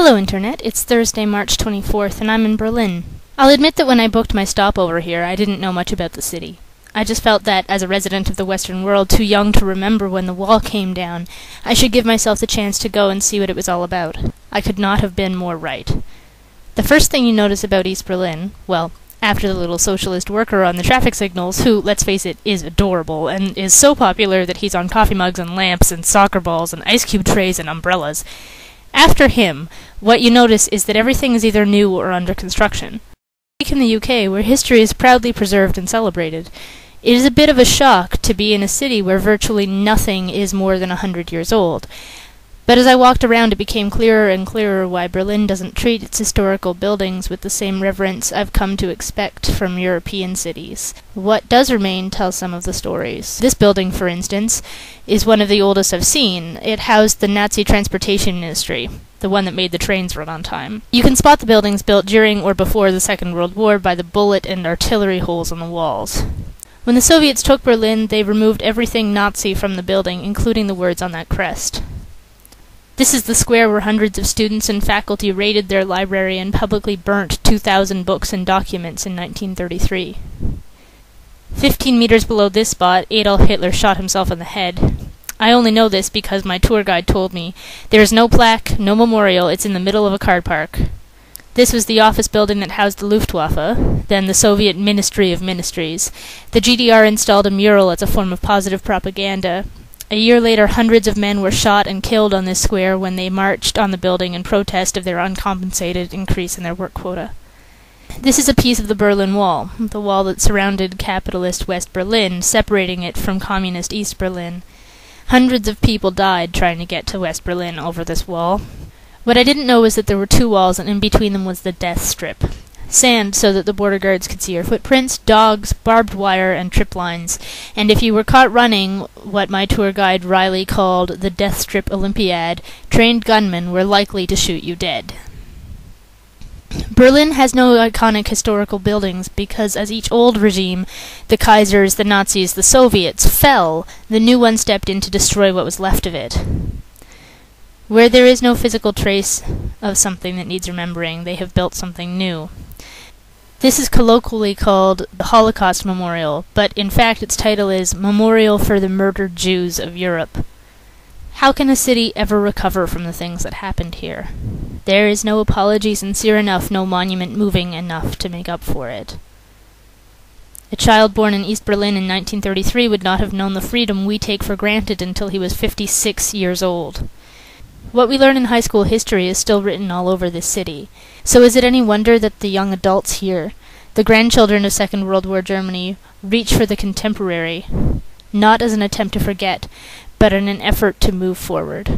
Hello Internet, it's Thursday, March 24th, and I'm in Berlin. I'll admit that when I booked my stopover here, I didn't know much about the city. I just felt that, as a resident of the Western world too young to remember when the wall came down, I should give myself the chance to go and see what it was all about. I could not have been more right. The first thing you notice about East Berlin, well, after the little socialist worker on the traffic signals, who, let's face it, is adorable, and is so popular that he's on coffee mugs and lamps and soccer balls and ice cube trays and umbrellas. After him, what you notice is that everything is either new or under construction. Like in the UK, where history is proudly preserved and celebrated, it is a bit of a shock to be in a city where virtually nothing is more than 100 years old. But as I walked around, it became clearer and clearer why Berlin doesn't treat its historical buildings with the same reverence I've come to expect from European cities. What does remain tells some of the stories. This building, for instance, is one of the oldest I've seen. It housed the Nazi transportation ministry, the one that made the trains run on time. You can spot the buildings built during or before the Second World War by the bullet and artillery holes on the walls. When the Soviets took Berlin, they removed everything Nazi from the building, including the words on that crest. This is the square where hundreds of students and faculty raided their library and publicly burnt 2,000 books and documents in 1933. 15 meters below this spot, Adolf Hitler shot himself in the head. I only know this because my tour guide told me. There is no plaque, no memorial, it's in the middle of a car park. This was the office building that housed the Luftwaffe, then the Soviet Ministry of Ministries. The GDR installed a mural as a form of positive propaganda. A year later, hundreds of men were shot and killed on this square when they marched on the building in protest of their uncompensated increase in their work quota. This is a piece of the Berlin Wall, the wall that surrounded capitalist West Berlin, separating it from communist East Berlin. Hundreds of people died trying to get to West Berlin over this wall. What I didn't know was that there were two walls, and in between them was the death strip. Sand so that the border guards could see your footprints, dogs, barbed wire, and trip lines. And if you were caught running what my tour guide Riley called the Death Strip Olympiad, trained gunmen were likely to shoot you dead. Berlin has no iconic historical buildings because as each old regime, the Kaisers, the Nazis, the Soviets, fell, the new one stepped in to destroy what was left of it. Where there is no physical trace of something that needs remembering, they have built something new. This is colloquially called the Holocaust Memorial, but in fact its title is Memorial for the Murdered Jews of Europe. How can a city ever recover from the things that happened here? There is no apology sincere enough, no monument moving enough to make up for it. A child born in East Berlin in 1933 would not have known the freedom we take for granted until he was 56 years old. What we learn in high school history is still written all over this city. So is it any wonder that the young adults here, the grandchildren of Second World War Germany, reach for the contemporary, not as an attempt to forget, but in an effort to move forward?